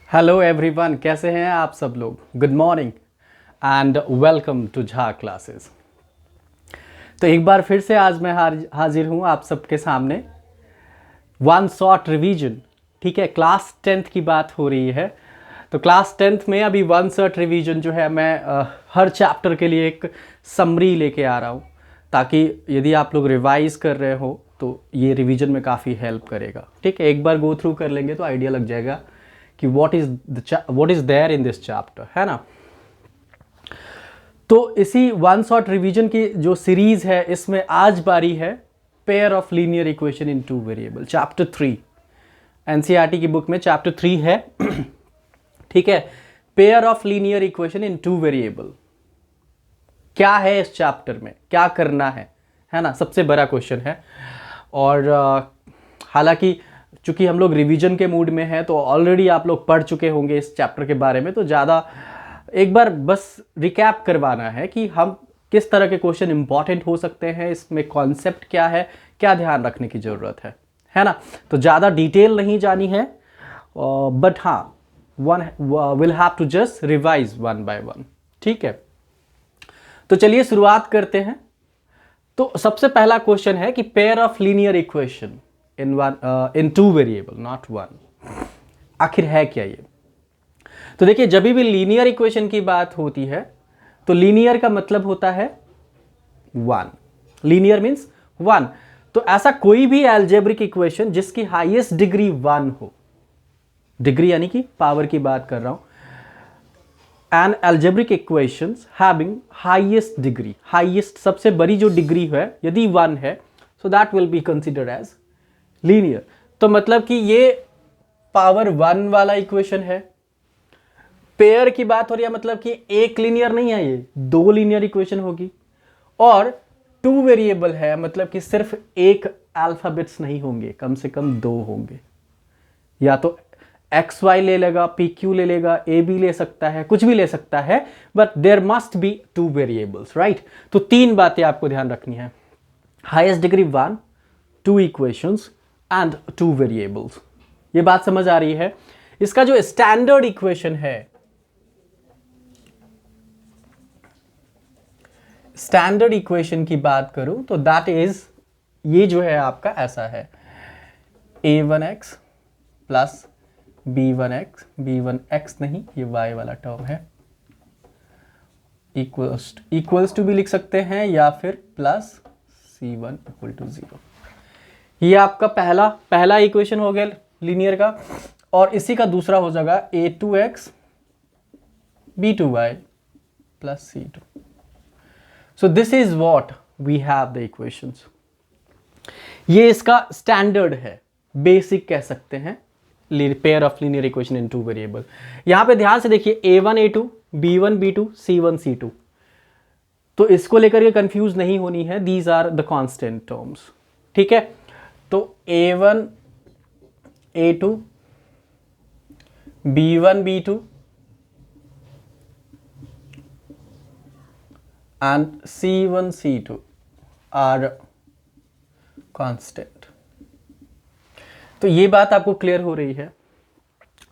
Hello everyone, कैसे हैं आप सब लोग। Good morning and welcome to Jha classes. तो एक बार फिर से आज मैं हाजिर हूं आप सबके सामने वन शॉट रिवीजन। ठीक है, क्लास 10th की बात हो रही है। तो क्लास 10th में अभी वन शॉट रिवीजन जो है मैं हर चैप्टर के लिए एक समरी लेके आ रहा हूं, ताकि यदि आप लोग रिवाइज कर रहे हो तो ये रिवीजन में काफ़ी हेल्प करेगा। ठीक है, एक बार गो थ्रू कर लेंगे तो आइडिया लग जाएगा कि what is there in this chapter, है ना। तो इसी वन शॉट रिवीजन की जो सीरीज है, इसमें आज बारी है pair of linear equation in two variable, chapter 3। NCERT की बुक में चैप्टर 3 है। ठीक है, pair of linear equation in two variable क्या है, इस चैप्टर में क्या करना है ना, सबसे बड़ा क्वेश्चन है। और हालांकि चूंकि हम लोग रिवीजन के मूड में हैं तो ऑलरेडी आप लोग पढ़ चुके होंगे इस चैप्टर के बारे में, तो ज़्यादा एक बार बस रिकैप करवाना है कि हम किस तरह के क्वेश्चन इंपॉर्टेंट हो सकते हैं, इसमें कॉन्सेप्ट क्या है, क्या ध्यान रखने की ज़रूरत है ना। तो ज़्यादा डिटेल नहीं जानी है, बट हाँ one will have to just revise one by one. ठीक है, तो चलिए शुरुआत करते हैं। तो सबसे पहला क्वेश्चन है कि pair of linear equation in two variable not one, आखिर है क्या ये। तो देखिए, जब भी लीनियर इक्वेशन की बात होती है तो लीनियर का मतलब होता है वन। Linear means one. तो ऐसा कोई भी अलजेब्रिक इक्वेशन जिसकी हाईएस्ट डिग्री वन हो, डिग्री यानी कि पावर की बात कर रहा हूं, N algebraic equations having highest degree, highest सबसे बड़ी जो डिग्री है यदि वन है, so that will be considered as linear। तो मतलब कि ये पावर वन वाला इक्वेशन है। पेयर की बात हो रही है, मतलब कि एक लीनियर नहीं है, ये दो लीनियर इक्वेशन होगी। और टू वेरिएबल है, मतलब कि सिर्फ एक अल्फाबेट्स नहीं होंगे, कम से कम दो होंगे। या तो एक्स वाई ले लेगा, पी क्यू ले लेगा, ए बी ले सकता है, कुछ भी ले सकता है, but there must be two variables, right. तो तीन बातें आपको ध्यान रखनी है, highest degree one, two equations and two variables. ये बात समझ आ रही है। इसका जो स्टैंडर्ड इक्वेशन है, स्टैंडर्ड इक्वेशन की बात करूं तो दैट इज, ये जो है आपका ऐसा है, a1x प्लस b1x नहीं, ये y वाला टर्म है, इक्वल्स टू भी लिख सकते हैं या फिर प्लस c1 इक्वल टू 0। ये आपका पहला इक्वेशन हो गया लीनियर का। और इसी का दूसरा हो जाएगा a2x b2y plus c2। So this is what we have the equations. ये इसका स्टैंडर्ड है, बेसिक कह सकते हैं, pair of linear equation in two variable. यहां पे ध्यान से देखिए, a1 a2 b1 b2 c1 c2, तो इसको लेकर के कंफ्यूज नहीं होनी है, these are the constant terms. ठीक है, तो a1 a2 b1 b2 and c1 c2 are constant। तो ये बात आपको क्लियर हो रही है।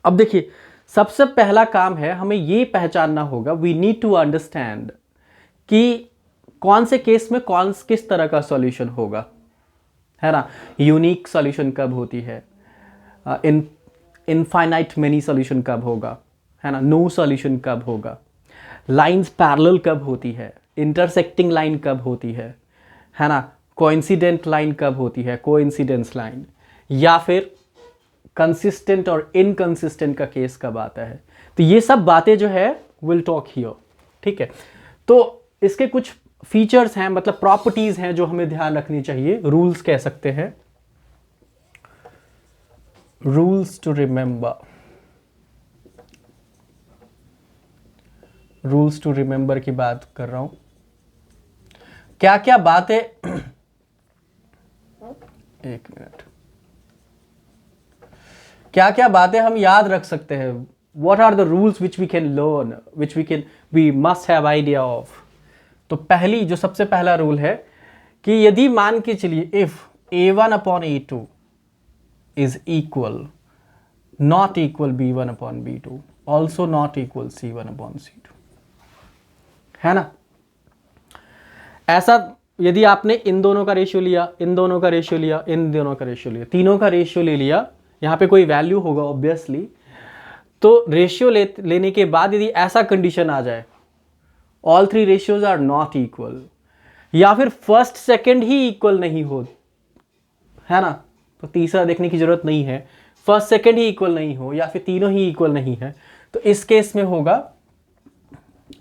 अब देखिए, सबसे पहला काम है हमें ये पहचानना होगा, वी नीड टू अंडरस्टैंड कि कौन से केस में किस तरह का सॉल्यूशन होगा, है ना। यूनिक सॉल्यूशन कब होती है, इनफाइनाइट मेनी सॉल्यूशन कब होगा, है ना, नो सॉल्यूशन कब होगा, लाइंस पैरेलल कब होती है, इंटरसेक्टिंग लाइन कब होती है ना, कोइंसिडेंट लाइन कब होती है, कोइंसिडेंस लाइन, या फिर कंसिस्टेंट और इनकंसिस्टेंट का केस कब आता है। तो ये सब बातें जो है विल टॉक हियर। ठीक है, तो इसके कुछ फीचर्स हैं, मतलब प्रॉपर्टीज हैं जो हमें ध्यान रखनी चाहिए, रूल्स कह सकते हैं, rules to remember. Rules to remember की बात कर रहा हूं, क्या क्या बातें एक मिनट, क्या क्या बातें हम याद रख सकते हैं, what are the rules which we can learn, which we must have idea of. तो जो सबसे पहला रूल है कि यदि मान के चलिए, if a1 upon a2 is equal not equal B1 upon B2, also not equal C1 upon C2, है ना। ऐसा यदि आपने इन दोनों का रेशियो लिया, इन दोनों का रेशियो लिया, इन दोनों का रेशियो लिया, तीनों का रेशियो ले लिया, यहाँ पे कोई वैल्यू होगा ऑब्वियसली, तो रेशियो लेने के बाद यदि ऐसा कंडीशन आ जाए all three ratios are not equal, या फिर फर्स्ट सेकंड ही इक्वल नहीं हो, है ना, तो तीसरा देखने की जरूरत नहीं है, फर्स्ट सेकंड ही इक्वल नहीं हो या फिर तीनों ही इक्वल नहीं है, तो इस केस में होगा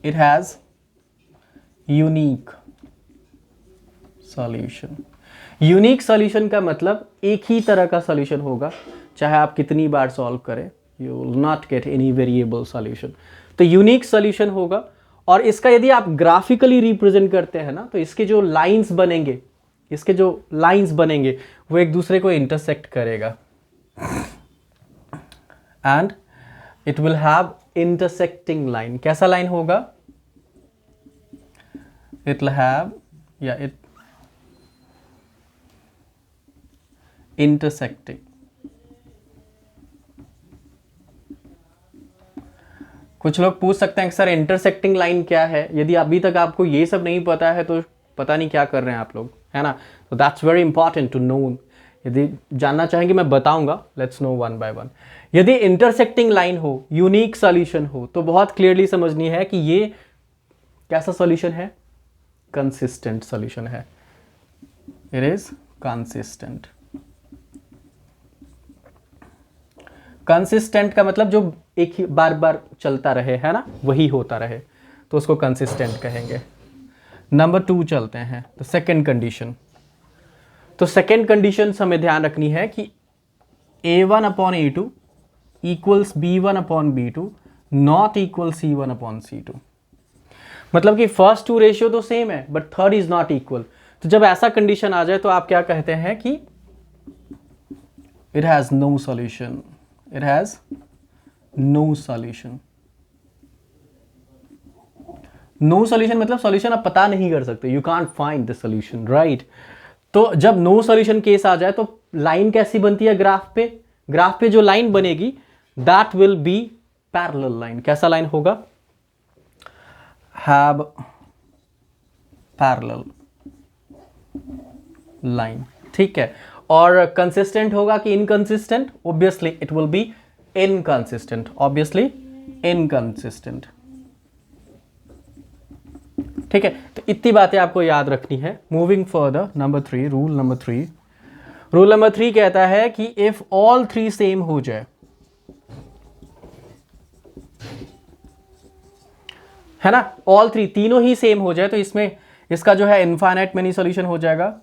it has unique solution. Unique solution का मतलब एक ही तरह का सॉल्यूशन होगा, चाहे आप कितनी बार सॉल्व करें, you will not get any variable solution. तो यूनिक सॉल्यूशन होगा, और इसका यदि आप ग्राफिकली रिप्रेजेंट करते हैं ना, तो इसके जो लाइंस बनेंगे, इसके जो लाइंस बनेंगे वो एक दूसरे को इंटरसेक्ट करेगा, and it will have intersecting line. कैसा लाइन होगा? इट विल हैव, या इट इंटरसेक्टिंग, कुछ लोग पूछ सकते हैं कि सर इंटरसेक्टिंग लाइन क्या है। यदि अभी तक आपको ये सब नहीं पता है तो पता नहीं क्या कर रहे हैं आप लोग, है ना। तो that's very important to know. यदि जानना चाहेंगे मैं बताऊंगा, let's know one by one. यदि इंटरसेक्टिंग लाइन हो, यूनिक सॉल्यूशन हो, तो बहुत क्लियरली समझनी है कि ये कैसा सॉल्यूशन है, कंसिस्टेंट सॉल्यूशन है, इट इज कंसिस्टेंट। कंसिस्टेंट का मतलब जो एक ही बार बार चलता रहे, है ना, वही होता रहे, तो उसको कंसिस्टेंट कहेंगे। नंबर 2 चलते हैं, तो सेकंड कंडीशन। तो सेकंड कंडीशन हमें ध्यान रखनी है कि A1 upon A2 equals B1 upon B2 not equal C1 upon C2। मतलब कि फर्स्ट टू रेशियो तो सेम है but third is not equal. तो जब ऐसा कंडीशन आ जाए तो आप क्या कहते हैं कि it has no solution, it has no solution. No solution मतलब सॉल्यूशन आप पता नहीं कर सकते, you can't find the solution, right. तो जब नो सॉल्यूशन केस आ जाए तो लाइन कैसी बनती है ग्राफ पे? ग्राफ पे जो लाइन बनेगी that will be parallel line. कैसा लाइन होगा? हैव पैरेलल लाइन, ठीक है। और कंसिस्टेंट होगा कि inconsistent? Obviously it will be inconsistent, obviously inconsistent, ठीक है। तो इतनी बातें आपको याद रखनी है। Moving further, number 3, rule number 3। Rule number 3 कहता है कि इफ ऑल 3 सेम हो जाए, है ना, ऑल 3 तीनों ही सेम हो जाए, तो इसमें इसका जो है इनफाइनाइट मेनी सॉल्यूशन हो जाएगा।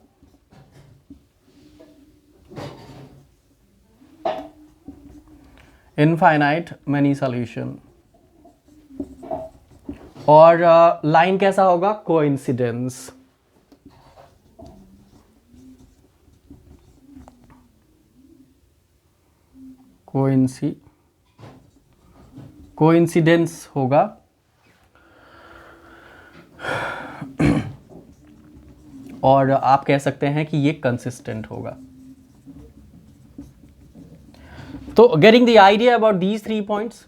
Infinite many solution. और लाइन कैसा होगा? कोइंसिडेंस। कोइंसिडेंस होगा। और आप कह सकते हैं कि ये कंसिस्टेंट होगा। तो getting the idea about these 3 points.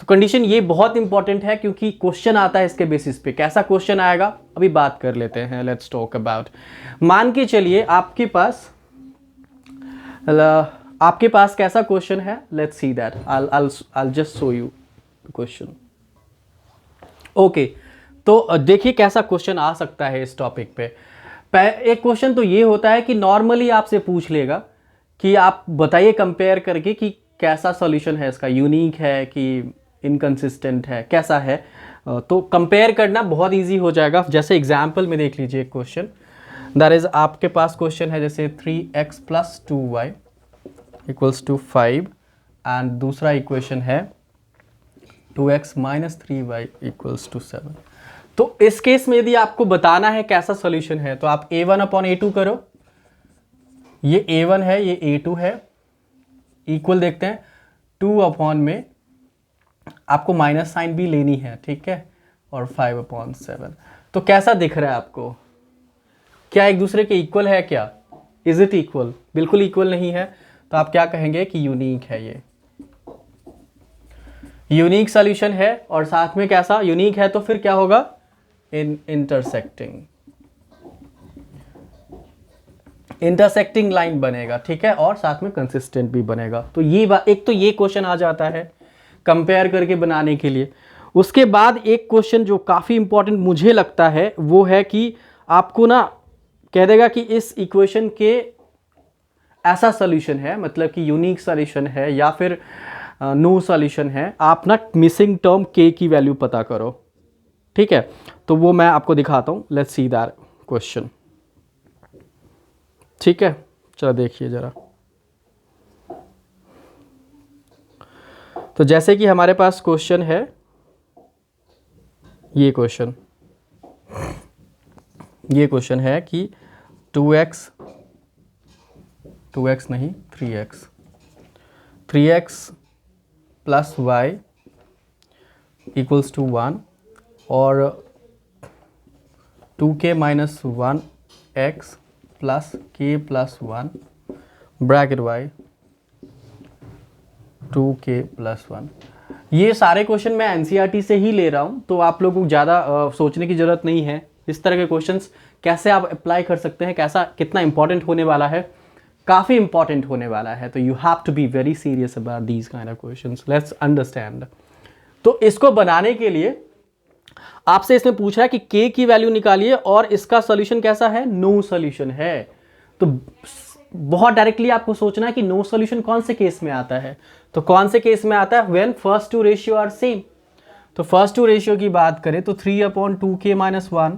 तो कंडीशन ये बहुत इंपॉर्टेंट है क्योंकि क्वेश्चन आता है इसके बेसिस पे। कैसा क्वेश्चन आएगा अभी बात कर लेते हैं, लेट्स टॉक अबाउट। मान के चलिए आपके पास कैसा क्वेश्चन है, let's see that. I'll just show you question. Okay, तो देखिए कैसा क्वेश्चन आ सकता है इस टॉपिक पे। एक क्वेश्चन तो ये होता है कि नॉर्मली आपसे पूछ लेगा कि आप बताइए कंपेयर करके कि कैसा सॉल्यूशन है इसका, यूनिक है कि इनकंसिस्टेंट है, कैसा है। तो कंपेयर करना बहुत इजी हो जाएगा। जैसे एग्जांपल में देख लीजिए एक क्वेश्चन, दैट इज आपके पास क्वेश्चन है जैसे 3x + 2y = 5 एंड दूसरा इक्वेशन है 2x - 3y = 7। तो इस केस में यदि आपको बताना है कैसा सॉल्यूशन है तो आप A1 अपॉन A2 करो। ये A1 है, ये A2 है, इक्वल देखते हैं 2 अपॉन में आपको माइनस साइन भी लेनी है, ठीक है, और 5/7। तो कैसा दिख रहा है आपको? क्या एक दूसरे के इक्वल है? क्या इज इट इक्वल? बिल्कुल इक्वल नहीं है। तो आप क्या कहेंगे कि यूनिक है ये, यूनिक सॉल्यूशन है और साथ में कैसा यूनिक है, तो फिर क्या होगा, इंटरसेक्टिंग लाइन बनेगा, ठीक है, और साथ में कंसिस्टेंट भी बनेगा। तो ये एक तो ये क्वेश्चन आ जाता है कंपेयर करके बनाने के लिए। उसके बाद एक क्वेश्चन जो काफ़ी इंपॉर्टेंट मुझे लगता है वो है कि आपको ना कह देगा कि इस इक्वेशन के ऐसा सॉल्यूशन है, मतलब कि यूनिक सॉल्यूशन है या फिर नो सॉल्यूशन है, आप ना मिसिंग टर्म के की वैल्यू पता करो, ठीक है। तो वो मैं आपको दिखाता हूँ, लेट्स सी दैट क्वेश्चन, ठीक है। चलो देखिए जरा, तो जैसे कि हमारे पास क्वेश्चन है, ये क्वेश्चन है कि 2x नहीं 3x plus y equals to 1 और 2k minus 1x plus k plus 1 bracket y 2k plus 1। ये सारे क्वेश्चन मैं एनसीईआरटी से ही ले रहा हूँ, तो आप लोगों को ज़्यादा सोचने की ज़रूरत नहीं है। इस तरह के क्वेश्चंस कैसे आप अप्लाई कर सकते हैं, कैसा कितना इंपॉर्टेंट होने वाला है, काफ़ी इंपॉर्टेंट होने वाला है। तो you have to be very serious about these kind of questions, let's understand. तो इसको बनाने के लिए आपसे इसमें पूछ रहा है कि k की वैल्यू निकालिए और इसका सोल्यूशन कैसा है, नो सोल्यूशन है। तो बहुत डायरेक्टली आपको सोचना है कि नो सोल्यूशन कौन से केस में आता है, तो कौन से केस में आता है, when first two ratio are same. तो फर्स्ट टू रेशियो की बात करें तो 3/2k माइनस 1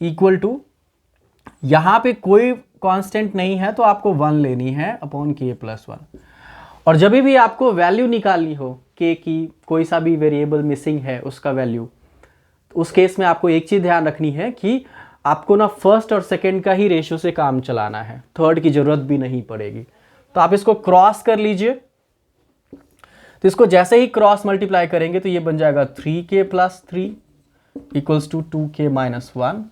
इक्वल टू, यहां पे कोई कांस्टेंट नहीं है तो आपको 1 लेनी है अपॉन k प्लस 1। और जब भी आपको वैल्यू निकालनी हो k की, कोई सा भी वेरिएबल मिसिंग है उसका वैल्यू, तो उस केस में आपको एक चीज ध्यान रखनी है कि आपको ना फर्स्ट और सेकंड का ही रेशियो से काम चलाना है, थर्ड की जरूरत भी नहीं पड़ेगी। तो आप इसको क्रॉस कर लीजिए, तो इसको जैसे ही क्रॉस मल्टीप्लाई करेंगे तो ये बन जाएगा 3k plus 3 equals to 2k minus 1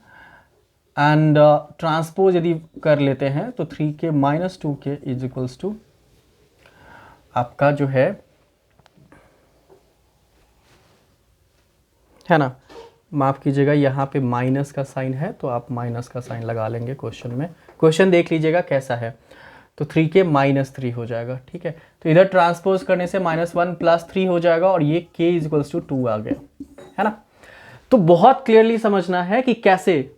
and transpose यदि कर लेते हैं तो 3k minus 2k is equals to आपका जो है ना, माफ कीजिएगा यहाँ पे माइनस का साइन है तो आप माइनस का साइन लगा लेंगे क्वेश्चन में। क्वेश्चन देख लीजिएगा कैसा है, तो 3k माइनस 3 हो जाएगा, ठीक है। तो इधर ट्रांसपोज करने से -1 प्लस 3 हो जाएगा और ये k इज इक्वल्स टू 2 आ गया, है ना। तो बहुत क्लियरली समझना है कि कैसे,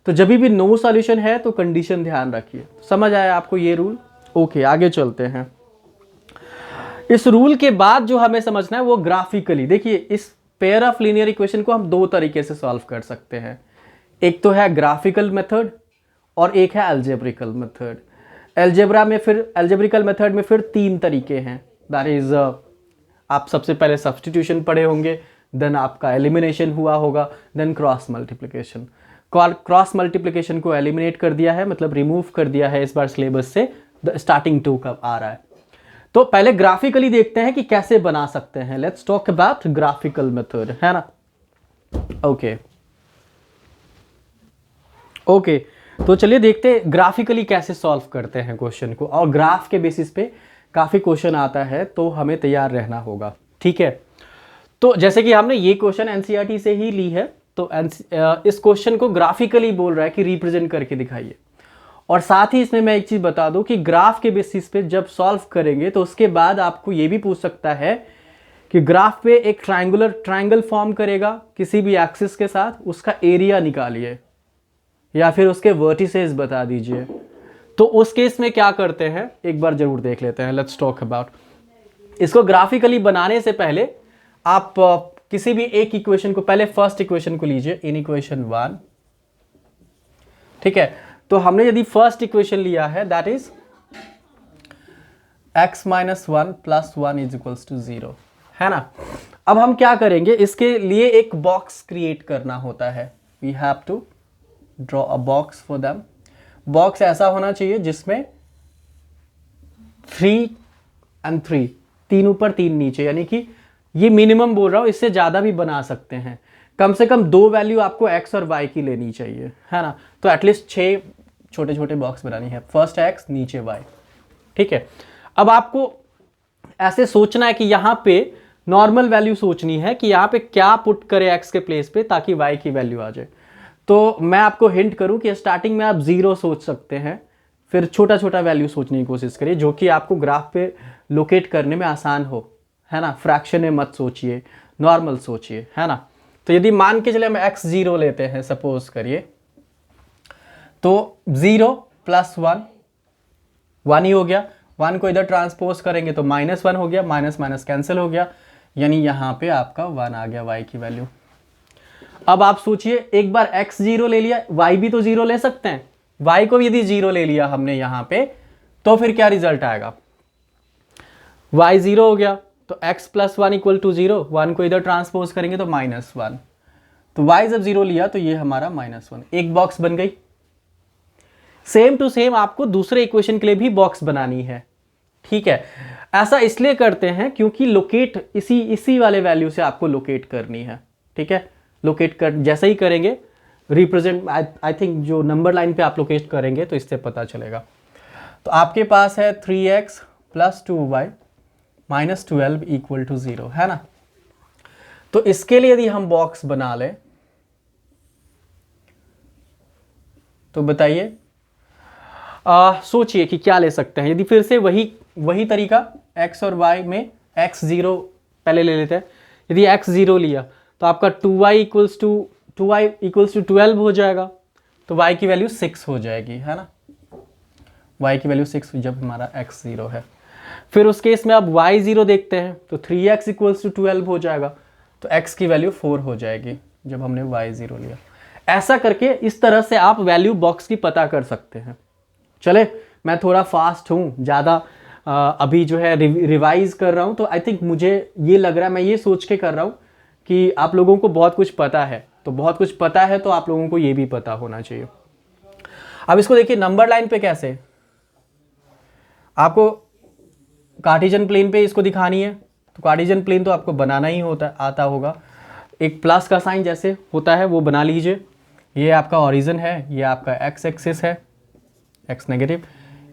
तो जब भी नो सॉल्यूशन है तो कंडीशन ध्यान रखिए। समझ आया आपको ये रूल? ओके, आगे चलते हैं। इस रूल के बाद जो हमें समझना है वो ग्राफिकली, देखिए इस पेयर ऑफ लीनियर इक्वेशन को हम दो तरीके से सॉल्व कर सकते हैं, एक तो है ग्राफिकल मेथड और एक है अलजेब्रिकल मेथड। अलजेब्रिकल मेथड में फिर 3 तरीके हैं, दैट इज आप सबसे पहले सब्स्टिट्यूशन पढ़े होंगे, देन आपका एलिमिनेशन हुआ होगा, then cross multiplication. Cross multiplication को एलिमिनेट कर दिया है, मतलब रिमूव कर दिया है इस बार सिलेबस से, स्टार्टिंग 2 कब आ रहा है। तो पहले ग्राफिकली देखते हैं कि कैसे बना सकते हैं। Let's talk about graphical method, है ना। ओके, तो चलिए देखते हैं ग्राफिकली कैसे सॉल्व करते हैं क्वेश्चन को, और ग्राफ के बेसिस पे काफी क्वेश्चन आता है तो हमें तैयार रहना होगा, ठीक है। तो जैसे कि हमने ये क्वेश्चन एनसीईआरटी से ही ली है, तो इस क्वेश्चन को ग्राफिकली बोल रहा है कि रिप्रेजेंट करके दिखाइए। और साथ ही इसमें मैं एक चीज बता दूं कि ग्राफ के बेसिस पे जब सॉल्व करेंगे तो उसके बाद आपको ये भी पूछ सकता है कि ग्राफ पे एक ट्रायंगल फॉर्म करेगा किसी भी एक्सिस के साथ, उसका एरिया निकालिए या फिर उसके वर्टिसेस बता दीजिए। तो उस केस में क्या करते हैं एक बार जरूर देख लेते हैं। लेट्स टॉक अबाउट इसको। ग्राफिकली बनाने से पहले आप किसी भी एक इक्वेशन को, पहले फर्स्ट इक्वेशन को लीजिए, इन इक्वेशन 1, ठीक है। तो हमने यदि फर्स्ट इक्वेशन लिया है that is x minus 1 plus 1 is equals to 0, है ना। अब हम क्या करेंगे, इसके लिए एक बॉक्स क्रिएट करना होता है, we have to draw a box for them. Box ऐसा होना चाहिए जिसमें 3 and 3, 3 ऊपर 3 नीचे, यानी कि ये मिनिमम बोल रहा हूं, इससे ज्यादा भी बना सकते हैं। कम से कम 2 वैल्यू आपको x और y की लेनी चाहिए, है ना। तो एटलीस्ट 6 छोटे छोटे बॉक्स बनानी है, फर्स्ट x नीचे y, ठीक है। अब आपको ऐसे सोचना है कि यहाँ पे नॉर्मल वैल्यू सोचनी है कि यहाँ पे क्या पुट करें एक्स के प्लेस पे ताकि वाई की वैल्यू आ जाए। तो मैं आपको हिंट करूं कि स्टार्टिंग में आप 0 सोच सकते हैं, फिर छोटा छोटा वैल्यू सोचने की कोशिश करिए जो कि आपको ग्राफ पे लोकेट करने में आसान हो, है ना। फ्रैक्शन में मत सोचिए, नॉर्मल सोचिए, है ना। तो यदि मान के चले हम x 0 लेते हैं सपोज करिए, तो 0 + 1 1 ही हो गया। 1 को इधर ट्रांसपोज करेंगे तो -1 हो गया, माइनस माइनस कैंसिल हो गया, यानी यहाँ पे आपका 1 आ गया y की वैल्यू। अब आप सोचिए, एक बार x 0 ले लिया, y भी तो 0 ले सकते हैं। y को यदि 0 ले लिया हमने यहाँ पे, तो फिर क्या रिजल्ट आएगा, y 0 हो गया तो x + 1 = 0, 1 को इधर ट्रांसपोज करेंगे तो -1, तो y जब 0 लिया तो ये हमारा -1, एक बॉक्स बन गई। सेम टू सेम आपको दूसरे इक्वेशन के लिए भी बॉक्स बनानी है, ठीक है। ऐसा इसलिए करते हैं क्योंकि लोकेट इसी वाले वैल्यू से आपको लोकेट करनी है, ठीक है। लोकेट कर जैसे ही करेंगे, रिप्रेजेंट आई थिंक जो नंबर लाइन पे आप लोकेट करेंगे तो इससे पता चलेगा। तो आपके पास है 3x + 2y - 12 = 0, है ना। तो इसके लिए यदि हम बॉक्स बना लें तो बताइए, सोचिए कि क्या ले सकते हैं। यदि फिर से वही तरीका x और y में x 0 पहले ले लेते हैं। यदि x 0 लिया तो आपका 2y = 12 हो जाएगा, तो y की वैल्यू 6 हो जाएगी, है ना। y की वैल्यू 6 जब हमारा x 0 है। फिर उस केस में आप y 0 देखते हैं तो 3x = 12 हो जाएगा, तो x की वैल्यू 4 हो जाएगी जब हमने y 0 लिया। ऐसा करके इस तरह से आप वैल्यू बॉक्स की पता कर सकते हैं। चले, मैं थोड़ा फास्ट हूँ, ज़्यादा अभी जो है रिवाइज कर रहा हूँ, तो आई थिंक मुझे ये लग रहा है, मैं ये सोच के कर रहा हूँ कि आप लोगों को बहुत कुछ पता है। तो बहुत कुछ पता है तो आप लोगों को ये भी पता होना चाहिए। अब इसको देखिए, नंबर लाइन पे कैसे आपको कार्टेशियन प्लेन पे इसको दिखानी है, तो कार्टेशियन प्लेन तो आपको बनाना ही आता होगा। एक प्लस का साइन जैसे होता है वो बना लीजिए। ये आपका ओरिजिन है, ये आपका x एक्सिस है, x नेगेटिव,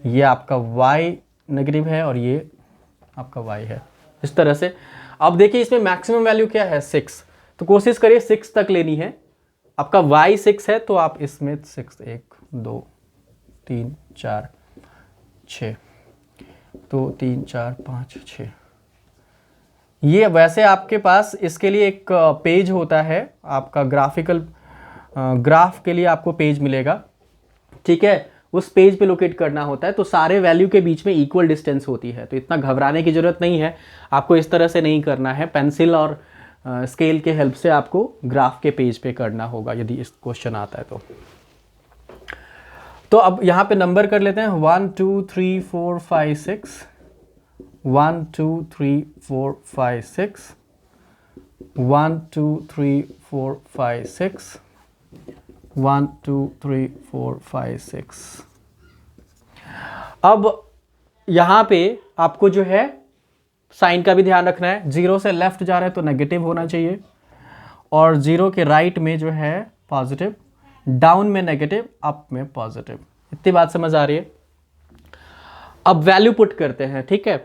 ये आपका y नेगेटिव है और ये आपका y है, इस तरह से। अब देखिए इसमें मैक्सिमम वैल्यू क्या है, 6, तो कोशिश करिए 6 तक लेनी है। आपका y 6 है तो आप इसमें 6 1 2 3 4 6 2 3 4 5 6, ये वैसे आपके पास इसके लिए एक पेज होता है आपका ग्राफ के लिए आपको पेज मिलेगा, ठीक है। उस पेज पे लोकेट करना होता है, तो सारे वैल्यू के बीच में इक्वल डिस्टेंस होती है, तो इतना घबराने की जरूरत नहीं है। आपको इस तरह से नहीं करना है, पेंसिल और स्केल के हेल्प से आपको ग्राफ के पेज पे करना होगा यदि इस क्वेश्चन आता है तो अब यहाँ पे नंबर कर लेते हैं 1 2 3 4 5 6, 1 2 3 4 5 6, 1 2 3 4 5 6, 1 2 3 4 5 6। अब यहाँ पे आपको जो है साइन का भी ध्यान रखना है। 0 से लेफ्ट जा रहे हैं तो नेगेटिव होना चाहिए, और 0 के राइट में जो है पॉजिटिव, डाउन में नेगेटिव, अप में पॉजिटिव। इतनी बात समझ आ रही है। अब वैल्यू पुट करते हैं, ठीक है।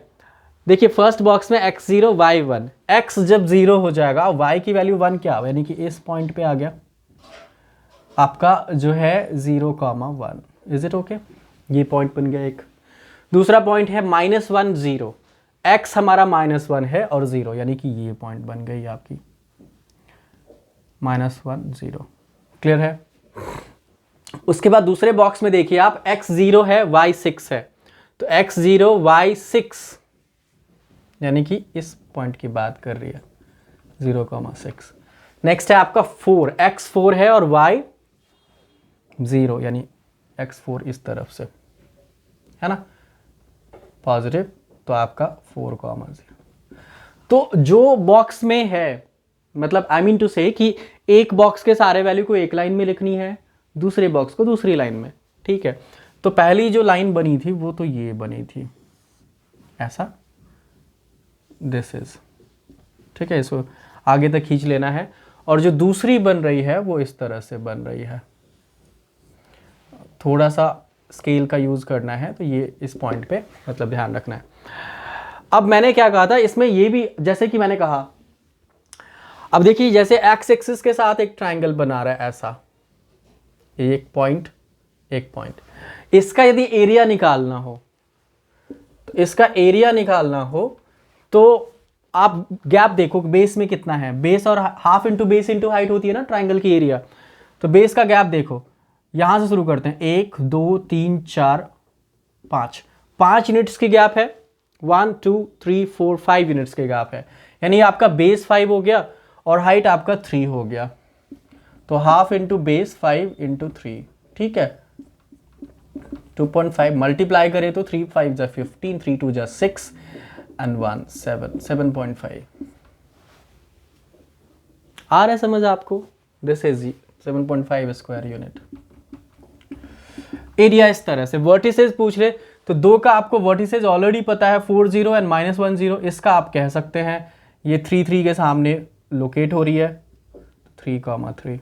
देखिए फर्स्ट बॉक्स में x 0 y 1, x जब 0 हो जाएगा, y की वैल्यू 1 क्या हो, यानी कि इस पॉइंट पे आ गया आपका जो है 0,1। इज इट ओके, ये पॉइंट बन गया एक। दूसरा पॉइंट है -1 0, x हमारा -1 है और 0, यानी कि ये पॉइंट बन गई आपकी -1 0। क्लियर है। उसके बाद दूसरे बॉक्स में देखिए आप, x 0 है y 6 है, तो x 0 y 6, यानी कि इस पॉइंट की बात कर रही है 0,6। नेक्स्ट है आपका 4, x 4 है और y 0, यानी x 4 इस तरफ से, है ना, पॉजिटिव, तो आपका 4,0। तो जो बॉक्स में है, मतलब आई मीन टू से कि एक बॉक्स के सारे वैल्यू को एक लाइन में लिखनी है, दूसरे बॉक्स को दूसरी लाइन में, ठीक है। तो पहली जो लाइन बनी थी वो तो ये बनी थी ऐसा, दिस इज, ठीक है। इसको आगे तक खींच लेना है, और जो दूसरी बन रही है वो इस तरह से बन रही है। थोड़ा सा स्केल का यूज करना है, तो ये इस पॉइंट पे मतलब ध्यान रखना है। अब मैंने क्या कहा था इसमें, ये भी जैसे कि मैंने कहा, अब देखिए जैसे एक्स एक्सिस के साथ एक ट्राइंगल बना रहा है ऐसा, एक पॉइंट एक पॉइंट, इसका यदि एरिया निकालना हो, तो इसका एरिया निकालना हो तो आप गैप देखो बेस में कितना है, बेस और half into base into height होती है ना ट्राइंगल की एरिया, तो बेस का गैप देखो, यहां से शुरू करते हैं, 1 2 3 4 5, 5 यूनिट्स की गैप है, 1 2 3 4 5 यूनिट्स के गैप है, यानी आपका बेस 5 हो गया और हाइट आपका 3 हो गया, तो हाफ इंटू बेस 5 इंटू 3, ठीक है, 2.5 मल्टीप्लाई करें तो 3 5 जा 15, 3 2 जा 6 एंड 1 7, 7.5 आ रहा है समझ आपको, this is 7.5 square unit. Area इस तरह से, वर्टिसेस पूछ ले तो दो का आपको वर्टिसेस ऑलरेडी पता है, 4 0 एंड -1 0, इसका आप कह सकते हैं ये 3 3 के सामने लोकेट हो रही है, 3, 3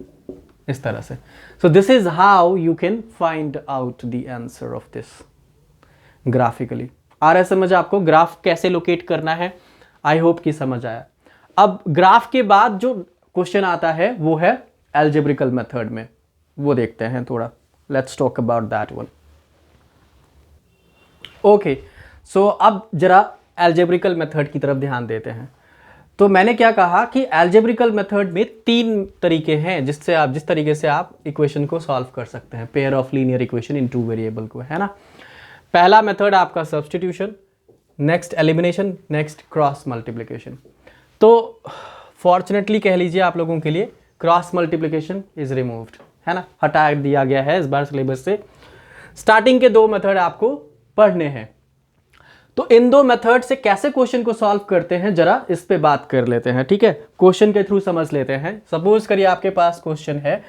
इस तरह से। So this is how you can find out the answer of this graphically. आ रहा है समझ आपको ग्राफ कैसे लोकेट करना है? आई होप कि समझ आया। अब ग्राफ के बाद जो क्वेश्चन आता है वो है एल्जेब्रिकल मेथड में, वो देखते हैं थोड़ा, let's talk about that one. Okay, so अब जरा एल्जेब्रिकल मेथड की तरफ ध्यान देते हैं। तो मैंने क्या कहा कि एल्जेब्रिकल मेथड में 3 तरीके हैं जिससे आप, जिस तरीके से आप इक्वेशन को सॉल्व कर सकते हैं, pair of linear equation in 2 variable को, है ना। पहला मेथड आपका substitution, next elimination, next cross multiplication. तो फॉर्चुनेटली कह लीजिए आप लोगों के लिए क्रॉस मल्टीप्लिकेशन इज रिमूव्ड, है ना, हटा दिया गया है इस बार सिलेबस से। स्टार्टिंग के 2 मेथड आपको पढ़ने हैं। तो इन 2 मेथड से कैसे क्वेश्चन को सॉल्व करते हैं जरा इस पे बात कर लेते हैं, ठीक है, क्वेश्चन के थ्रू समझ लेते हैं। सपोज करिए आपके पास क्वेश्चन है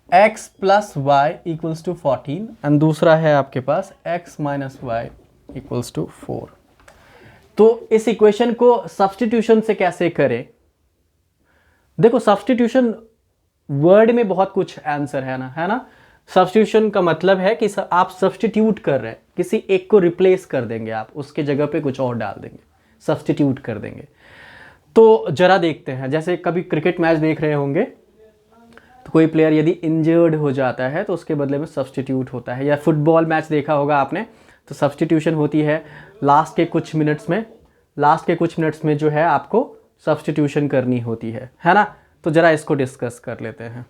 x + y = 14 एंड दूसरा है आपके पास x - y = 4। तो इस इक्वेशन को सब्स्टिट्यूशन से कैसे करें? देखो सब्स्टिट्यूशन वर्ड में बहुत कुछ आंसर है ना। सब्स्टिट्यूशन का मतलब है कि आप सब्स्टिट्यूट कर रहे हैं, किसी एक को रिप्लेस कर देंगे, आप उसके जगह पे कुछ और डाल देंगे, सब्स्टिट्यूट कर देंगे। तो जरा देखते हैं, जैसे कभी क्रिकेट मैच देख रहे होंगे तो कोई प्लेयर यदि इंजर्ड हो जाता है तो उसके बदले में सब्स्टिट्यूट होता है, या फुटबॉल मैच देखा होगा आपने तो सब्स्टिट्यूशन होती है लास्ट के कुछ मिनट्स में जो है आपको सब्स्टिट्यूशन करनी होती है ना। तो जरा इसको डिस्कस कर लेते हैं।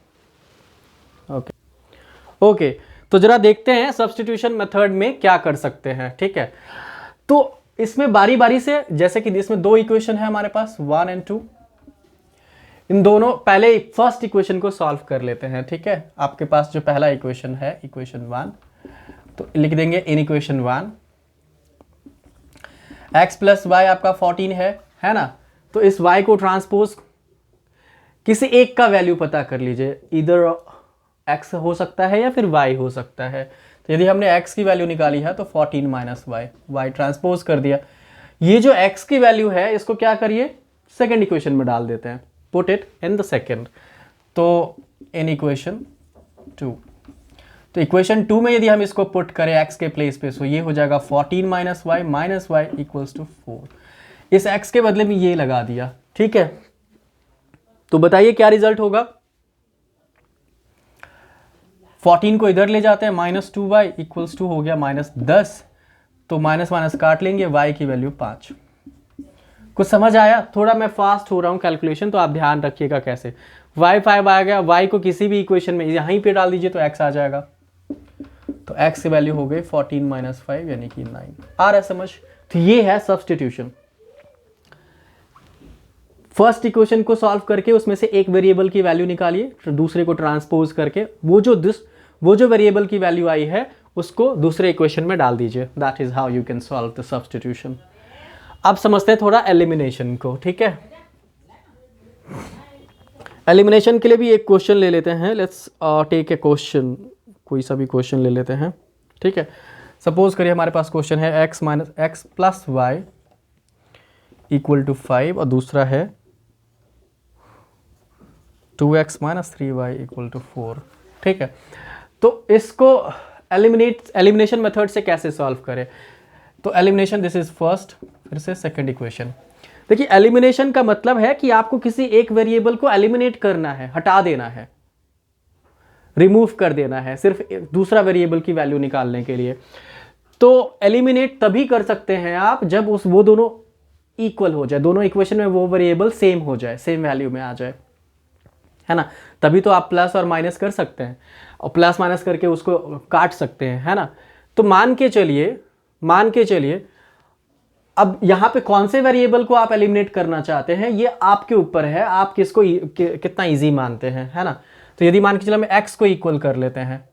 ओके, तो जरा देखते हैं सब्स्टिट्यूशन मेथड में क्या कर सकते हैं, ठीक है। तो इसमें बारी बारी से, जैसे कि इसमें 2 इक्वेशन है हमारे पास 1 और 2, इन दोनों पहले फर्स्ट इक्वेशन को सॉल्व कर लेते हैं, ठीक है। आपके पास जो पहला इक्वेशन है इक्वेशन 1, तो लिख देंगे इन इक्वेशन 1 x + y आपका 14 है ना। तो इस y को ट्रांसपोज किसी एक का वैल्यू पता कर लीजिए, इधर x हो सकता है या फिर y हो सकता है। तो यदि हमने x की वैल्यू निकाली है तो 14 - y ट्रांसपोज कर दिया। ये जो x की वैल्यू है इसको क्या करिए, सेकंड इक्वेशन में डाल देते हैं, put it in the second. तो इन इक्वेशन 2, तो इक्वेशन 2 में यदि हम इसको पुट करें x के प्लेस पे, तो ये हो जाएगा 14 - y = 4। इस x के बदले में ये लगा दिया, ठीक है। तो बताइए क्या रिजल्ट होगा। 14 को इधर ले जाते हैं, -2y = हो गया -10, तो माइनस काट लेंगे, y की वैल्यू 5। कुछ समझ आया? थोड़ा मैं फास्ट हो रहा हूँ कैलकुलेशन, तो आप ध्यान रखिएगा कैसे। y 5 आ गया, y को किसी भी इक्वेशन में यहीं पे डाल दीजिए तो x आ जाएगा। तो x की वैल्यू हो गई 14 - 5 यानी कि 9। आ रहा है समझ? तो ये है सब्स्टिट्यूशन। फर्स्ट इक्वेशन को सॉल्व करके उसमें से एक वेरिएबल की वैल्यू निकालिए, तो दूसरे को ट्रांसपोज करके वो जो वेरिएबल की वैल्यू आई है उसको दूसरे इक्वेशन में डाल दीजिए। That is how you can solve the substitution. अब समझते हैं थोड़ा एलिमिनेशन को, ठीक है। एलिमिनेशन के लिए भी एक क्वेश्चन ले लेते हैं। लेट्स टेक ए क्वेश्चन, कोई सा भी क्वेश्चन ले लेते हैं, ठीक है। सपोज करिए हमारे पास क्वेश्चन है x + y = 5 और दूसरा है 2x - 3y = 4, ठीक है। तो इसको एलिमिनेशन मेथड से कैसे सॉल्व करें? तो एलिमिनेशन, दिस इज फर्स्ट, फिर से सेकंड इक्वेशन। देखिए एलिमिनेशन का मतलब है कि आपको किसी एक वेरिएबल को एलिमिनेट करना है, हटा देना है, रिमूव कर देना है, सिर्फ दूसरा वेरिएबल की वैल्यू निकालने के लिए। तो एलिमिनेट तभी कर सकते हैं आप जब वो दोनों इक्वल हो जाए, दोनों इक्वेशन में वो वेरिएबल सेम हो जाए, सेम वैल्यू में आ जाए, है ना। तभी तो आप प्लस और माइनस कर सकते हैं, और प्लस माइनस करके उसको काट सकते हैं, है ना। तो मान के चलिए अब यहाँ पे कौन से वेरिएबल को आप एलिमिनेट करना चाहते हैं ये आपके ऊपर है, आप किसको कितना इजी मानते हैं, है ना। तो यदि मान के चलो हम x को इक्वल कर लेते हैं,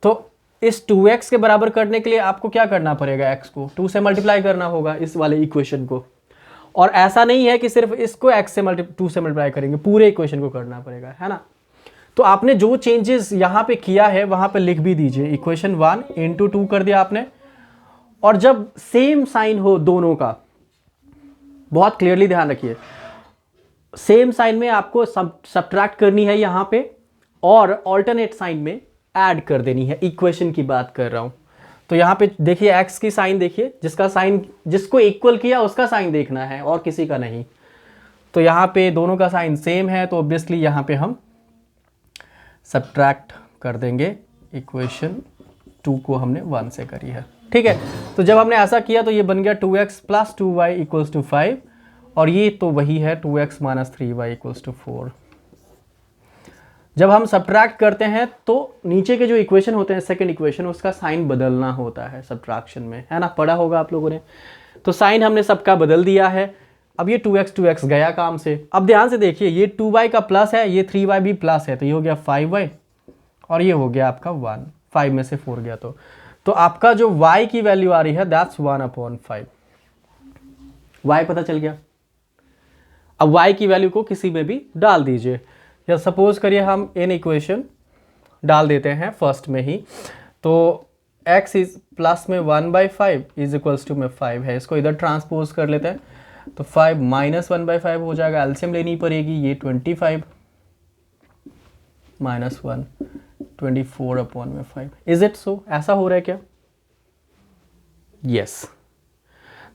तो इस 2x के बराबर करने के लिए आपको क्या करना पड़ेगा, x को 2 से मल्टीप्लाई करना होगा इस वाले इक्वेशन को। और ऐसा नहीं है कि सिर्फ इसको 2 से मल्टीप्लाई करेंगे, पूरे इक्वेशन को करना पड़ेगा, है ना। तो आपने जो चेंजेस यहाँ पे किया है वहाँ पे लिख भी दीजिए, इक्वेशन 1 × 2 कर दिया आपने। और जब सेम साइन हो दोनों का, बहुत क्लियरली ध्यान रखिए, सेम साइन में आपको सब्ट्रैक्ट करनी है यहाँ पे, और ऑल्टरनेट साइन में ऐड कर देनी है, इक्वेशन की बात कर रहा हूँ। तो यहाँ पे देखिए x की साइन देखिए, जिसका साइन जिसको इक्वल किया उसका साइन देखना है और किसी का नहीं। तो यहाँ पे दोनों का साइन सेम है, तो ऑब्वियसली यहाँ पे हम सब्ट्रैक्ट कर देंगे, इक्वेशन 2 को हमने 1 से करी है, ठीक है। तो जब हमने ऐसा किया तो ये बन गया 2x + 2y = 5, और ये तो वही है 2x - 3y = 4। जब हम सब्ट्रैक्ट करते हैं तो नीचे के जो इक्वेशन होते हैं, सेकंड इक्वेशन, उसका साइन बदलना होता है सब्ट्रैक्शन में, है ना, पढ़ा होगा आप लोगों ने। तो साइन हमने सबका बदल दिया है। अब ये 2x गया काम से। अब ध्यान से देखिए, ये 2y का प्लस है, ये 3y भी प्लस है, तो ये हो गया 5y, और ये हो गया आपका 1, 5 में से 4 गया। तो आपका जो y की वैल्यू आ रही है दैट्स 1/5। y पता चल गया। अब y की वैल्यू को किसी में भी डाल दीजिए, या सपोज करिए हम इन इक्वेशन डाल देते हैं फर्स्ट में ही, तो x इज प्लस में 1/5 = में 5 है, इसको इधर ट्रांसपोज कर लेते हैं, तो 5 - 1/5 हो जाएगा, एलसीएम लेनी पड़ेगी, ये 25 - 1 24/5। Is it so? ऐसा हो रहा है क्या? यस।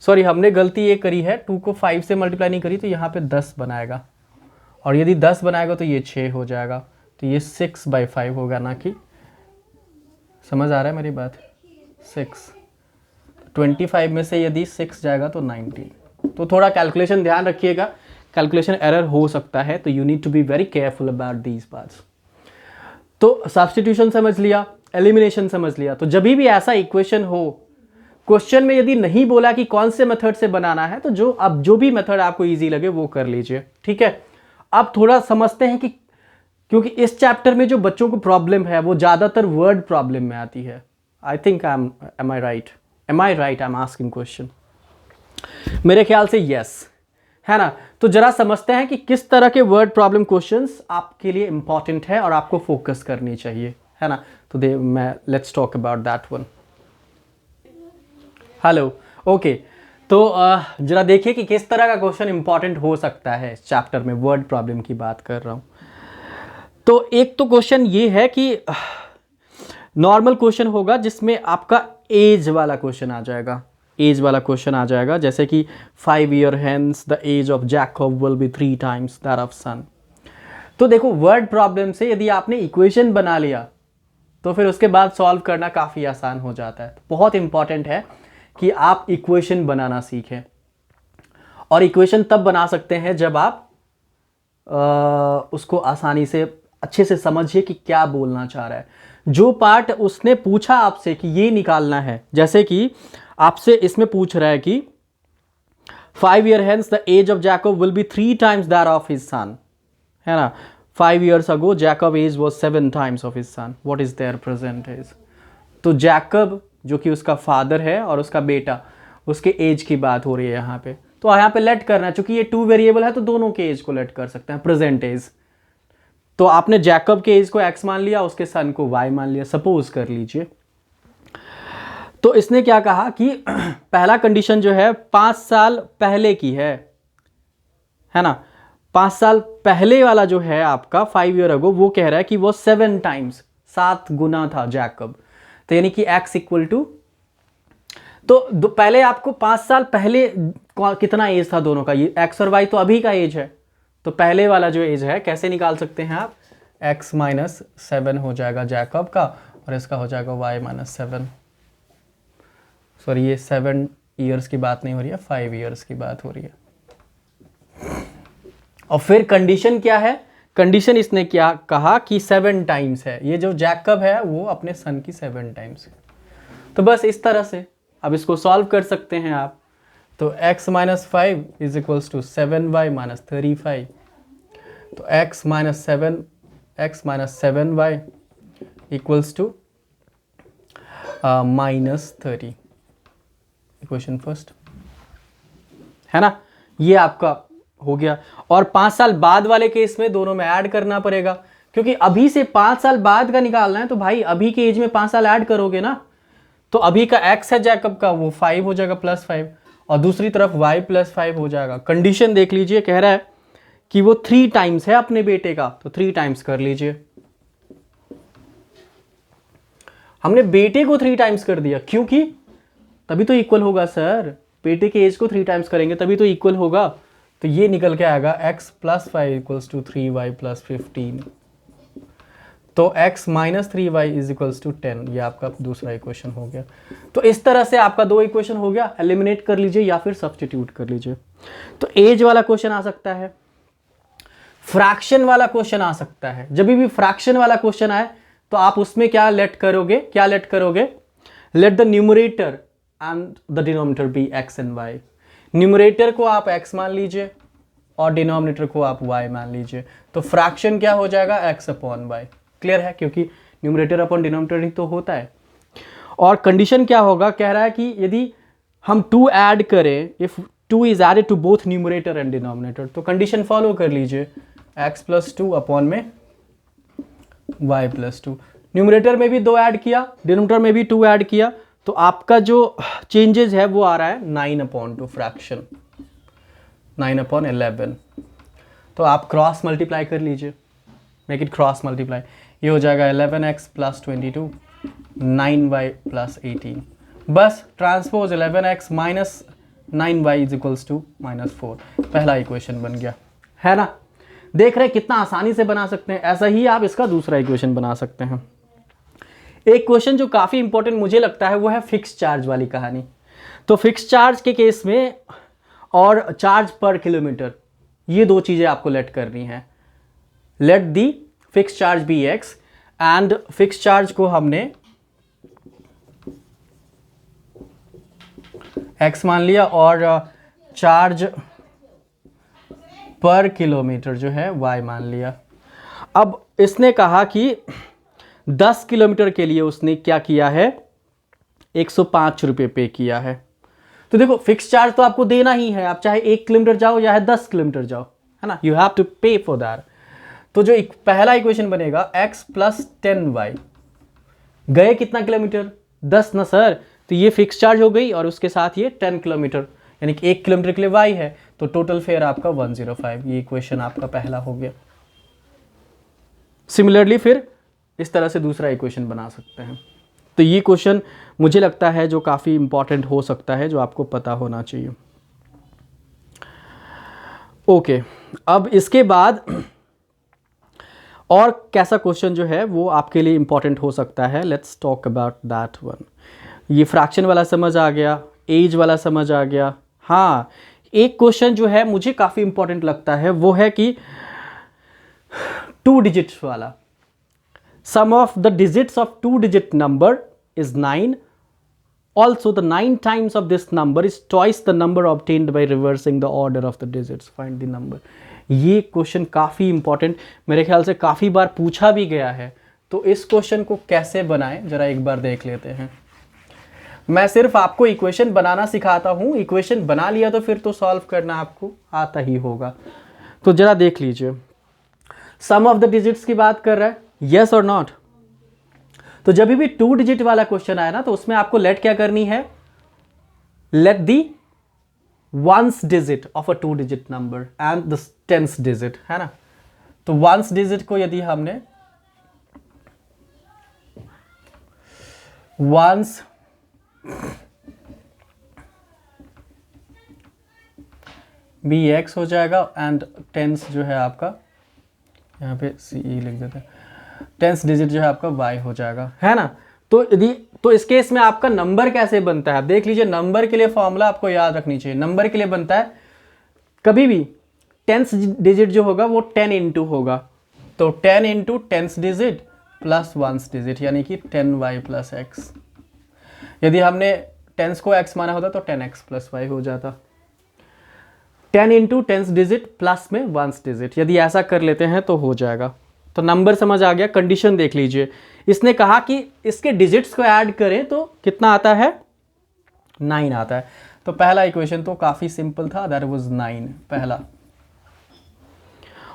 सॉरी, हमने गलती ये करी है, 2 को 5 से मल्टीप्लाई नहीं करी, तो यहाँ पे 10 बनाएगा, और यदि 10 बनाएगा तो ये 6 हो जाएगा, तो ये 6/5 होगा, ना कि, समझ आ रहा है मेरी बात? 6, 25 में से यदि 6 जाएगा तो 90। तो थोड़ा कैलकुलेशन ध्यान रखिएगा, कैलकुलेशन एरर हो सकता है, तो you need to be very careful about these parts. तो सब्स्टिट्यूशन समझ लिया, एलिमिनेशन समझ लिया। तो जब भी ऐसा इक्वेशन हो, क्वेश्चन में यदि नहीं बोला कि कौन से मेथड से बनाना है, तो जो भी मेथड आपको इजी लगे वो कर लीजिए, ठीक है। अब थोड़ा समझते हैं कि, क्योंकि इस चैप्टर में जो बच्चों को प्रॉब्लम है वो ज़्यादातर वर्ड प्रॉब्लम में आती है। I think am I right? I am asking question, मेरे ख्याल से यस, है ना। तो जरा समझते हैं कि किस तरह के वर्ड प्रॉब्लम क्वेश्चंस आपके लिए इंपॉर्टेंट है और आपको फोकस करनी चाहिए, है ना। तो let's talk about that one. Hello, okay. तो जरा देखिए कि किस तरह का क्वेश्चन इंपॉर्टेंट हो सकता है इस चैप्टर में, वर्ड प्रॉब्लम की बात कर रहा हूँ। तो एक तो क्वेश्चन ये है कि नॉर्मल क्वेश्चन होगा जिसमें आपका एज वाला क्वेश्चन आ जाएगा, एज वाला क्वेश्चन आ जाएगा, जैसे कि 5 years hence the age of Jacob will be 3 times that of sun। तो देखो, वर्ड प्रॉब्लम से यदि आपने इक्वेशन बना लिया तो फिर उसके बाद सॉल्व करना काफ़ी आसान हो जाता है। तो बहुत इंपॉर्टेंट है कि आप इक्वेशन बनाना सीखें, और इक्वेशन तब बना सकते हैं जब आप उसको आसानी से अच्छे से समझिए कि क्या बोलना चाह रहा है। जो पार्ट उसने पूछा आपसे कि ये निकालना है, जैसे कि आपसे इसमें पूछ रहा है कि 5 years hence the age of Jacob will be 3 times that of his son, है ना। 5 years ago Jacob age was 7 times of his son, what is their present age। तो जैकब जो कि उसका फादर है और उसका बेटा, उसके एज की बात हो रही है यहाँ पे। तो यहाँ पे लेट करना है, चूंकि ये 2 वेरिएबल है तो दोनों के एज को लेट कर सकते हैं, प्रेजेंट एज। तो आपने जैकब के एज को x मान लिया, उसके सन को y मान लिया, सपोज कर लीजिए। तो इसने क्या कहा कि पहला कंडीशन जो है 5 साल पहले की है ना। 5 साल पहले वाला जो है आपका 5 years ago, वो कह रहा है कि वो 7 times, 7 गुना था जैकब। तो यानी कि x = तो पहले आपको 5 साल पहले कितना एज था दोनों का, ये एक्स और वाई तो अभी का एज है, तो पहले वाला जो एज है कैसे निकाल सकते हैं आप, x माइनस 7 हो जाएगा जैकब का, और इसका हो जाएगा y माइनस 7। सॉरी, ये 7 ईयर्स की बात नहीं हो रही है, 5 ईयर्स की बात हो रही है। और फिर कंडीशन क्या है, कंडीशन इसने क्या कहा कि 7 टाइम्स है, ये जो जैकब है वो अपने सन की 7 टाइम्स है। तो बस इस तरह से अब इसको सॉल्व कर सकते हैं आप। तो x minus 5 is equals to 7y minus 35। तो x minus 7y equals to minus 30, equation first है ना, ये आपका हो गया। और 5 साल बाद वाले केस में दोनों में ऐड करना पड़ेगा, क्योंकि अभी से 5 साल बाद का निकालना है, तो भाई अभी के एज में 5 साल ऐड करोगे ना, तो अभी का x है जैकब का वो 5 हो जाएगा प्लस 5, और दूसरी तरफ y प्लस 5 हो जाएगा। कंडीशन देख लीजिए, कह रहा है कि वो 3 टाइम्स है अपने बेटे का, तो 3 टाइम्स कर लीजिए। हमने बेटे को 3 टाइम्स कर दिया, क्योंकि तभी तो इक्वल होगा सर, बेटे के एज को 3 टाइम्स करेंगे तभी तो इक्वल होगा। तो ये निकल के आएगा x plus 5 equals to 3y plus 15। तो x minus 3y is equals to 10, ये आपका दूसरा इक्वेशन हो गया। तो इस तरह से आपका 2 इक्वेशन हो गया, एलिमिनेट कर लीजिए या फिर सब्स्टिट्यूट कर लीजिए। तो एज वाला क्वेश्चन आ सकता है, फ्रैक्शन वाला क्वेश्चन आ सकता है। जब भी फ्रैक्शन वाला क्वेश्चन आए तो आप उसमें क्या लेट करोगे, let the numerator and the denominator be x and y। Numerator को आप x मान लीजिए और डिनोमिनेटर को आप y मान लीजिए, तो फ्रैक्शन क्या हो जाएगा, x अपॉन y। क्लियर है, क्योंकि न्यूमरेटर अपॉन डिनोमिनेटर ही तो होता है। और कंडीशन क्या होगा, कह रहा है कि यदि हम 2 ऐड करें, if 2 is added to both numerator and denominator, तो कंडीशन फॉलो कर लीजिए, x प्लस 2 अपॉन में y प्लस 2। न्यूमरेटर में भी 2 ऐड किया, डिनोमिनेटर में भी 2 ऐड किया, तो आपका जो चेंजेस है वो आ रहा है 9/2 फ्रैक्शन, 9/11। तो आप क्रॉस मल्टीप्लाई कर लीजिए, मेक इट क्रॉस मल्टीप्लाई, ये हो जाएगा 11x प्लस 22, 9y प्लस 18। बस transpose 11x minus 9y is equals to minus 4, पहला इक्वेशन बन गया, है ना। देख रहे कितना आसानी से बना सकते हैं, ऐसा ही आप इसका दूसरा इक्वेशन बना सकते हैं। एक क्वेश्चन जो काफ़ी इंपॉर्टेंट मुझे लगता है वो है फिक्स चार्ज वाली कहानी। तो फिक्स चार्ज के केस में और चार्ज पर किलोमीटर, ये 2 चीज़ें आपको लेट करनी है। Let the fix charge be X, and fix charge को हमने x मान लिया, और चार्ज पर किलोमीटर जो है y मान लिया। अब इसने कहा कि 10 किलोमीटर के लिए उसने क्या किया है, 105 रुपये पे किया है। तो देखो फिक्स चार्ज तो आपको देना ही है, आप चाहे 1 किलोमीटर जाओ या 10 किलोमीटर जाओ, है ना, यू हैव टू पे फॉर दैट। तो जो पहला इक्वेशन बनेगा x प्लस 10y, गए कितना किलोमीटर, 10 ना सर, तो ये फिक्स चार्ज हो गई और उसके साथ ये 10 किलोमीटर, यानी कि 1 किलोमीटर के लिए y है, तो टोटल फेयर आपका 105। ये इक्वेशन आपका पहला हो गया। सिमिलरली फिर इस तरह से दूसरा इक्वेशन बना सकते हैं। तो ये क्वेश्चन मुझे लगता है जो काफ़ी इंपॉर्टेंट हो सकता है, जो आपको पता होना चाहिए। ओके, अब इसके बाद और कैसा क्वेश्चन जो है वो आपके लिए इंपॉर्टेंट हो सकता है, let's talk about that one. ये फ्रैक्शन वाला समझ आ गया, एज वाला समझ आ गया। हाँ, एक क्वेश्चन जो है मुझे काफ़ी इंपॉर्टेंट लगता है वो है कि 2 डिजिट्स वाला। Sum of the digits of 2 digit number is 9. Also, the 9 times of this number is twice the number obtained by reversing the order of the digits. Find the number. ये question काफ़ी important, मेरे ख्याल से काफ़ी बार पूछा भी गया है। तो इस क्वेश्चन को कैसे बनाएं जरा एक बार देख लेते हैं। मैं सिर्फ आपको इक्वेशन बनाना सिखाता हूँ, इक्वेशन बना लिया तो फिर तो सॉल्व करना आपको आता ही होगा। तो जरा देख लीजिए, सम ऑफ द डिजिट्स की बात कर रहा है, यस और नॉट। तो जब भी 2 डिजिट वाला क्वेश्चन आया ना, तो उसमें आपको लेट क्या करनी है, let the ones digit of a 2 digit number and the 10th digit, है ना। तो वंस डिजिट को यदि हमने वंस बी एक्स हो जाएगा एंड टेंस जो है आपका, यहाँ पे सी ई लिख देते हैं, टेंस डिजिट जो है आपका वाई हो जाएगा, है ना। तो यदि तो इस केस में आपका नंबर कैसे बनता है, देख लीजिए। नंबर के लिए फॉर्मूला आपको याद रखनी चाहिए। नंबर के लिए बनता है कभी भी टेंस डिजिट जो होगा वो 10 इंटू होगा, तो 10 into tens digit plus ones digit, यानी कि 10y प्लस एक्स। यदि हमने टेंस को x माना होता तो 10x प्लस वाई हो जाता। 10 इंटू टेंस डिजिट प्लस में वंस डिजिट, यदि ऐसा कर लेते हैं तो हो जाएगा। तो नंबर समझ आ गया। कंडीशन देख लीजिए, इसने कहा कि इसके डिजिट्स को ऐड करें तो कितना आता है, 9 आता है। तो पहला इक्वेशन तो काफी सिंपल था, दैट वाज 9 पहला।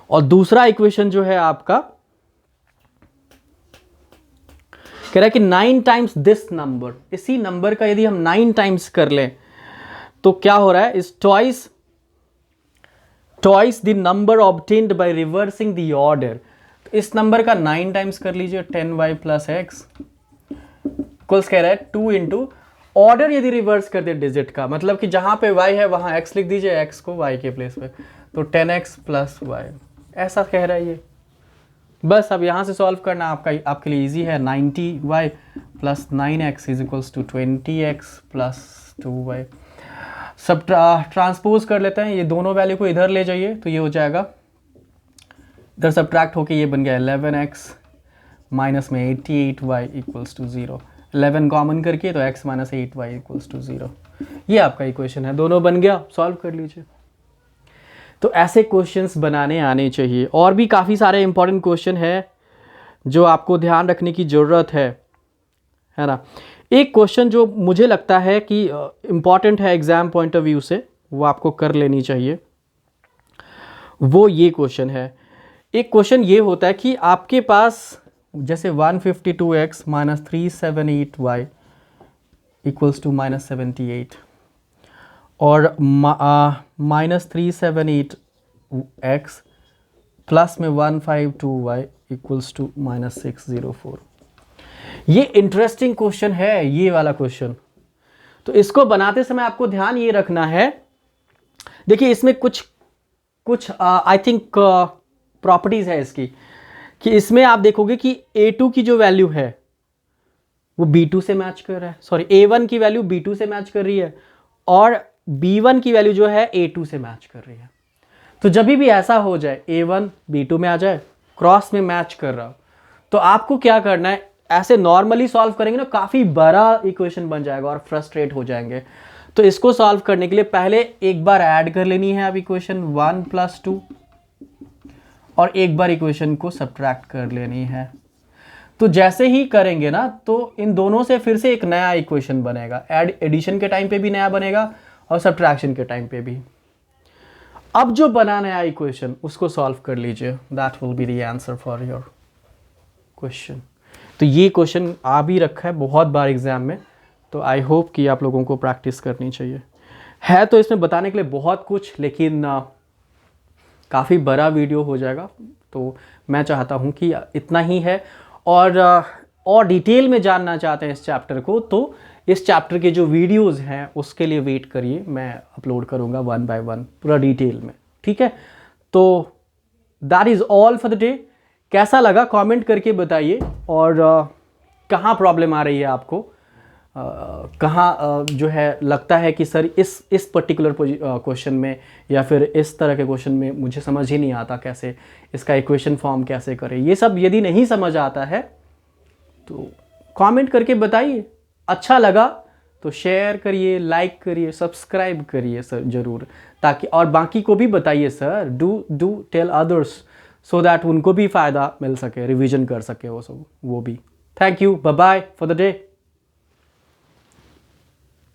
और दूसरा इक्वेशन जो है आपका कह रहा है कि 9 टाइम्स दिस नंबर, इसी नंबर का यदि हम 9 टाइम्स कर लें तो क्या हो रहा है, इस twice the number obtained by reversing the order. इस नंबर का 9 टाइम्स कर लीजिए, 10y प्लस एक्स कुल्स कह रहा है 2 इंटू ऑर्डर यदि रिवर्स कर दे डिजिट का, मतलब कि जहां पे y है वहां x लिख दीजिए, x को y के प्लेस पे, तो 10x प्लस y, ऐसा कह रहा है ये। बस अब यहां से सॉल्व करना आपके लिए इजी है। 90y plus 9x is equals to 20x plus 2y। सब ट्रांसपोज कर लेते हैं, ये दोनों वैल्यू को इधर ले जाइए तो ये हो जाएगा, इधर सब्ट्रैक्ट होके ये बन गया 11x माइनस में 88y इक्वल्स टू 0। 11 कॉमन करके तो x minus 8y equals to 0। ये आपका इक्वेशन है, दोनों बन गया, सॉल्व कर लीजिए। तो ऐसे क्वेश्चंस बनाने आने चाहिए। और भी काफ़ी सारे इंपॉर्टेंट क्वेश्चन है जो आपको ध्यान रखने की ज़रूरत है ना। एक क्वेश्चन जो मुझे लगता है कि इम्पॉर्टेंट है एग्ज़ाम पॉइंट ऑफ व्यू से, वो आपको कर लेनी चाहिए, वो ये क्वेश्चन है। एक क्वेश्चन ये होता है कि आपके पास जैसे 152x minus 378y equals to minus 78 और माइनस 378x प्लस में 152y इक्वल्स टू माइनस 604। ये इंटरेस्टिंग क्वेश्चन है, ये वाला क्वेश्चन। तो इसको बनाते समय आपको ध्यान ये रखना है, देखिए इसमें कुछ आई थिंक प्रॉपर्टीज है इसकी, कि इसमें आप देखोगे कि a2 की जो वैल्यू है वो b2 से मैच कर रहा है, सॉरी a1 की वैल्यू b2 से मैच कर रही है और b1 की वैल्यू जो है a2 से मैच कर रही है। तो जब भी ऐसा हो जाए a1 b2 में आ जाए, क्रॉस में मैच कर रहा, तो आपको क्या करना है, ऐसे नॉर्मली सॉल्व करेंगे ना काफ़ी बड़ा इक्वेशन बन जाएगा और फ्रस्ट्रेट हो जाएंगे। तो इसको सॉल्व करने के लिए पहले एक बार ऐड कर लेनी है अब इक्वेशन 1 प्लस 2 और एक बार इक्वेशन को सब्ट्रैक्ट कर लेनी है। तो जैसे ही करेंगे ना तो इन दोनों से फिर से एक नया इक्वेशन बनेगा, एडिशन के टाइम पे भी नया बनेगा और सब्ट्रैक्शन के टाइम पे भी। अब जो बना नया इक्वेशन उसको सॉल्व कर लीजिए, that will be the answer for your question. तो ये क्वेश्चन आ भी रखा है बहुत बार एग्जाम में, तो आई होप कि आप लोगों को प्रैक्टिस करनी चाहिए। है तो इसमें बताने के लिए बहुत कुछ, लेकिन काफ़ी बड़ा वीडियो हो जाएगा, तो मैं चाहता हूँ कि इतना ही है। और डिटेल में जानना चाहते हैं इस चैप्टर को, तो इस चैप्टर के जो वीडियोस हैं उसके लिए वेट करिए, मैं अपलोड करूँगा 1 बाय 1 पूरा डिटेल में, ठीक है। तो that is all for the day. कैसा लगा कमेंट करके बताइए, और कहाँ प्रॉब्लम आ रही है आपको, कहाँ जो है लगता है कि सर इस पर्टिकुलर क्वेश्चन में या फिर इस तरह के क्वेश्चन में मुझे समझ ही नहीं आता कैसे इसका इक्वेशन फॉर्म कैसे करें। ये सब यदि नहीं समझ आता है तो कमेंट करके बताइए। अच्छा लगा तो शेयर करिए, लाइक करिए, सब्सक्राइब करिए सर ज़रूर, ताकि और बाकी को भी बताइए sir, do tell others so that उनको भी फ़ायदा मिल सके, रिवीजन कर सके वो सब, वो भी। Thank you, bye bye for the day.